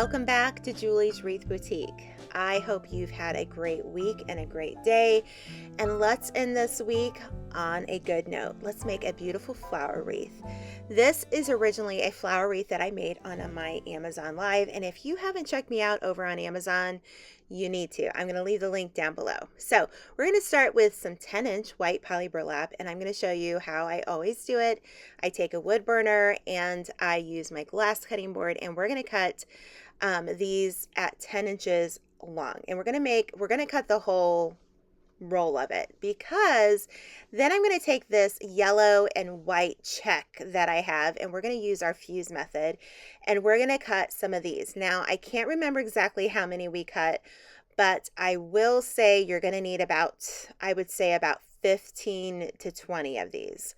Welcome back to Julie's Wreath Boutique. I hope you've had a great week and a great day. And let's end this week on a good note. Let's make a beautiful flower wreath. This is originally a flower wreath that I made on my Amazon Live. And if you haven't checked me out over on Amazon, you need to. I'm going to leave the link down below. So we're going to start with some 10-inch white poly burlap, and I'm going to show you how I always do it. I take a wood burner and I use my glass cutting board, and we're going to cut these at 10 inches long, and we're going to cut the whole roll of it, because then I'm going to take this yellow and white check that I have, and we're going to use our fuse method, and we're going to cut some of these. Now, I can't remember exactly how many we cut, but I will say you're going to need about, I would say about 15 to 20 of these.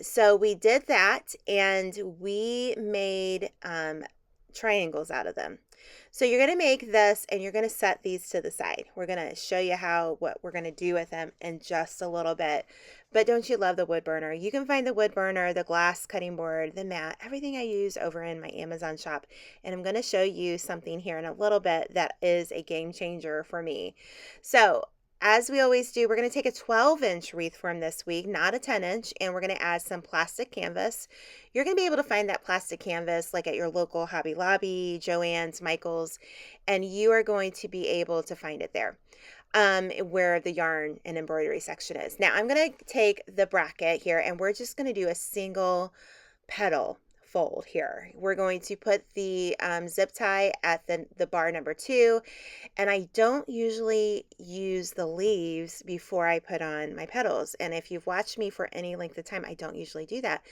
So we did that, and we made triangles out of them. So you're going to make this, and you're going to set these to the side. We're going to show you what we're going to do with them in just a little bit. But don't you love the wood burner? You can find the wood burner, the glass cutting board, the mat, everything I use over in my Amazon shop. And I'm going to show you something here in a little bit that is a game changer for me. So as we always do, we're going to take a 12-inch wreath form this week, not a 10-inch, and we're going to add some plastic canvas. You're going to be able to find that plastic canvas like at your local Hobby Lobby, Joann's, Michael's, and you are going to be able to find it there where the yarn and embroidery section is. Now, I'm going to take the bracket here, and we're just going to do a single petal fold here. We're going to put the zip tie at the bar number 2, and I don't usually use the leaves before I put on my petals, and if you've watched me for any length of time, I don't usually do that.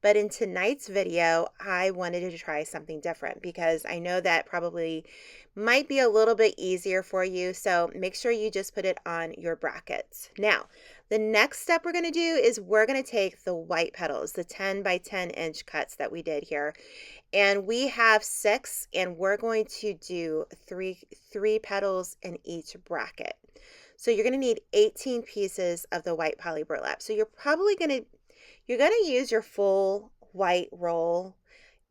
But in tonight's video, I wanted to try something different because I know that probably might be a little bit easier for you, so make sure you just put it on your brackets. Now, the next step we're going to do is we're going to take the white petals, the 10 by 10 inch cuts that we did here, and we have 6, and we're going to do three petals in each bracket. So you're going to need 18 pieces of the white poly burlap. So you're going to use your full white roll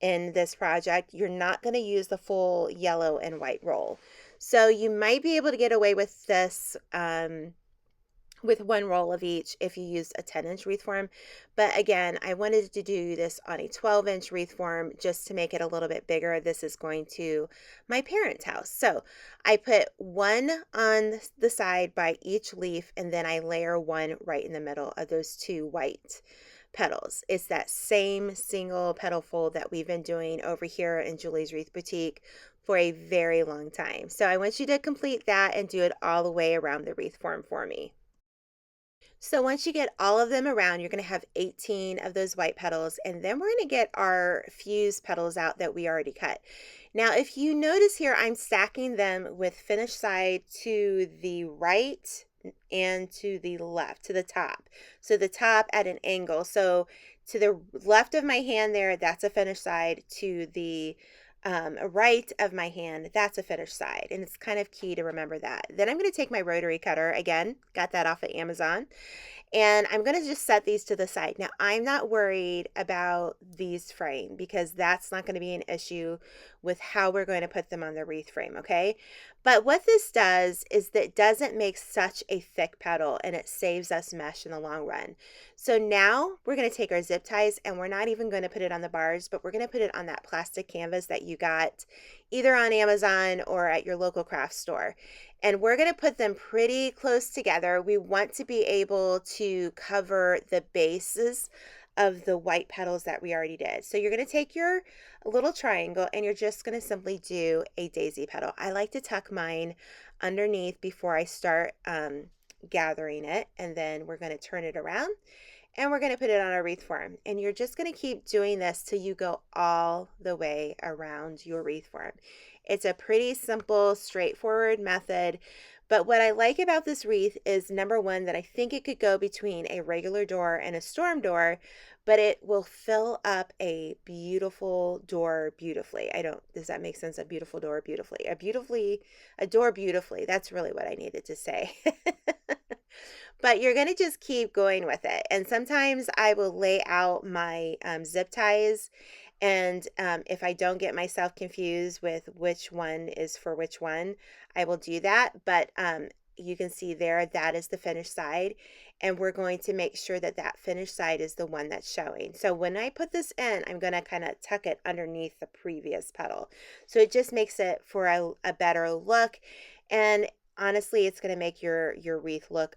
in this project. You're not going to use the full yellow and white roll. So you might be able to get away with this with one roll of each if you use a 10-inch wreath form. But again, I wanted to do this on a 12-inch wreath form just to make it a little bit bigger. This is going to my parents' house. So I put one on the side by each leaf, and then I layer one right in the middle of those 2 white petals. It's that same single petal fold that we've been doing over here in Julie's Wreath Boutique for a very long time. So I want you to complete that and do it all the way around the wreath form for me. So once you get all of them around, you're going to have 18 of those white petals, and then we're going to get our fused petals out that we already cut. Now, if you notice here, I'm stacking them with finished side to the right and to the left, to the top. So the top at an angle. So to the left of my hand there, that's a finished side. To the right of my hand, that's a finished side, and it's kind of key to remember that. Then I'm going to take my rotary cutter, again, got that off of Amazon, and I'm going to just set these to the side. Now, I'm not worried about these fraying because that's not going to be an issue with how we're going to put them on the wreath frame, okay? But what this does is that it doesn't make such a thick petal, and it saves us mesh in the long run. So now we're going to take our zip ties, and we're not even going to put it on the bars, but we're going to put it on that plastic canvas that you got either on Amazon or at your local craft store. And we're going to put them pretty close together. We want to be able to cover the bases of the white petals that we already did. So you're going to take your little triangle, and you're just going to simply do a daisy petal. I like to tuck mine underneath before I start gathering it, and then we're going to turn it around, and we're going to put it on a wreath form. And you're just going to keep doing this till you go all the way around your wreath form. It's a pretty simple, straightforward method, but what I like about this wreath is, number one, that I think it could go between a regular door and a storm door, but it will fill up a beautiful door beautifully. Does that make sense? A beautiful door beautifully. A door beautifully. That's really what I needed to say. But you're going to just keep going with it. And sometimes I will lay out my zip ties, And if I don't get myself confused with which one is for which one, I will do that. But you can see there, that is the finished side. And we're going to make sure that that finished side is the one that's showing. So when I put this in, I'm going to kind of tuck it underneath the previous petal. So it just makes it for a better look. And honestly, it's going to make your wreath look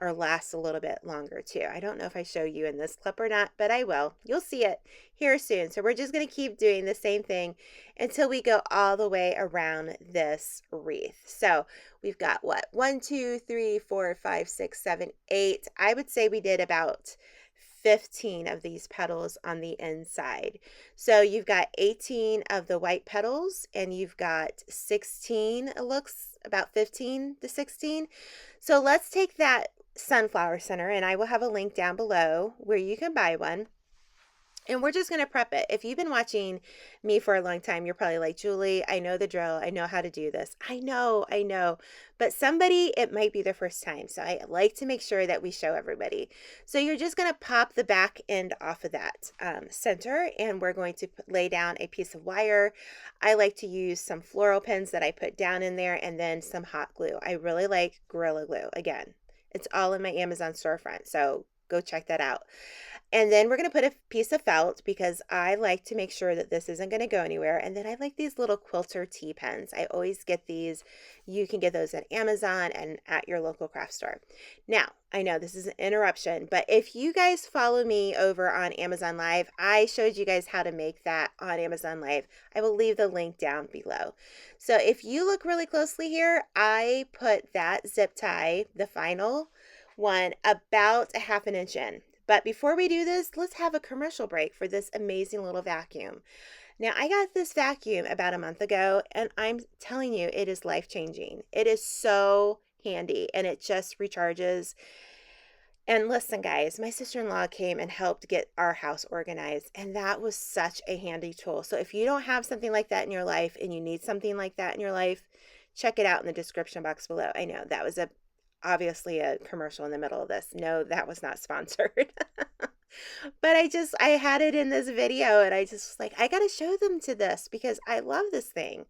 or last a little bit longer too. I don't know if I show you in this clip or not, but I will. You'll see it here soon. So we're just going to keep doing the same thing until we go all the way around this wreath. So we've got what? 1, 2, 3, 4, 5, 6, 7, 8. I would say we did about 15 of these petals on the inside. So you've got 18 of the white petals and you've got 16, it looks about 15 to 16. So let's take that sunflower center, and I will have a link down below where you can buy one. And we're just going to prep it. If you've been watching me for a long time, you're probably like, Julie, I know the drill. I know how to do this. I know. But somebody, it might be their first time. So I like to make sure that we show everybody. So you're just going to pop the back end off of that center, and we're going to lay down a piece of wire. I like to use some floral pins that I put down in there, and then some hot glue. I really like Gorilla Glue. Again, it's all in my Amazon storefront. So go check that out. And then we're going to put a piece of felt because I like to make sure that this isn't going to go anywhere. And then I like these little quilter T-pens. I always get these. You can get those at Amazon and at your local craft store. Now, I know this is an interruption, but if you guys follow me over on Amazon Live, I showed you guys how to make that on Amazon Live. I will leave the link down below. So if you look really closely here, I put that zip tie, the final one, about a ½ inch in. But before we do this, let's have a commercial break for this amazing little vacuum. Now, I got this vacuum about a month ago, and I'm telling you, it is life-changing. It is so handy, and it just recharges. And listen, guys, my sister-in-law came and helped get our house organized, and that was such a handy tool. So if you don't have something like that in your life and you need something like that in your life, check it out in the description box below. I know that was obviously a commercial in the middle of this. No, that was not sponsored. But I had it in this video, and I just was like, I got to show them to this because I love this thing.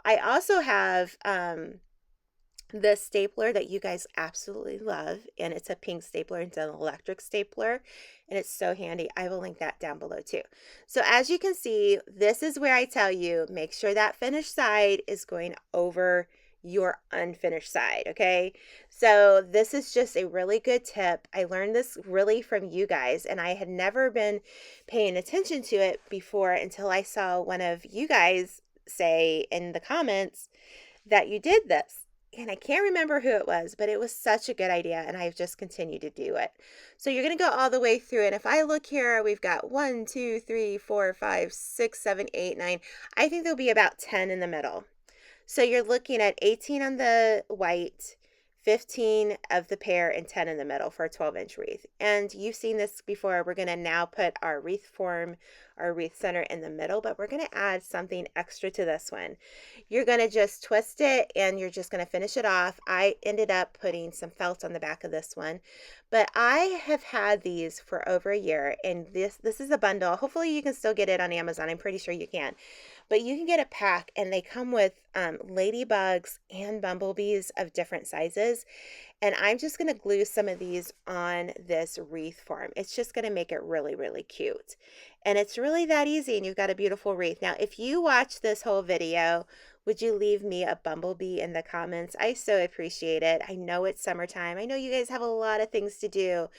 I also have the stapler that you guys absolutely love, and it's a pink stapler. It's an electric stapler, and it's so handy. I will link that down below too. So as you can see, this is where I tell you, make sure that finished side is going over your unfinished side. Okay, so this is just a really good tip. I learned this really from you guys, and I had never been paying attention to it before until I saw one of you guys say in the comments that you did this. And I can't remember who it was, but it was such a good idea, and I've just continued to do it. So you're going to go all the way through, and if I look here, we've got 1, 2, 3, 4, 5, 6, 7, 8, 9. I think there'll be about 10 in the middle. So you're looking at 18 on the white, 15 of the pear, and 10 in the middle for a 12-inch wreath. And you've seen this before. We're going to now put our wreath form, our wreath center in the middle, but we're going to add something extra to this one. You're going to just twist it, and you're just going to finish it off. I ended up putting some felt on the back of this one, but I have had these for over a year, and this is a bundle. Hopefully you can still get it on Amazon. I'm pretty sure you can. But you can get a pack, and they come with ladybugs and bumblebees of different sizes. And I'm just going to glue some of these on this wreath form. It's just going to make it really, really cute. And it's really that easy, and you've got a beautiful wreath. Now, if you watch this whole video, would you leave me a bumblebee in the comments? I so appreciate it. I know it's summertime. I know you guys have a lot of things to do.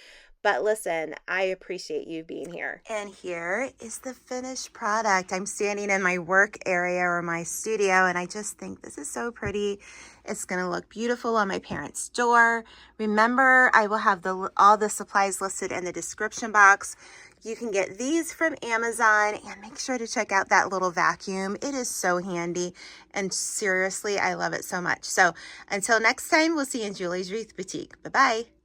But listen, I appreciate you being here. And here is the finished product. I'm standing in my work area or my studio, and I just think this is so pretty. It's going to look beautiful on my parents' door. Remember, I will have all the supplies listed in the description box. You can get these from Amazon, and make sure to check out that little vacuum. It is so handy, and seriously, I love it so much. So until next time, we'll see you in Julie's Wreath Boutique. Bye-bye.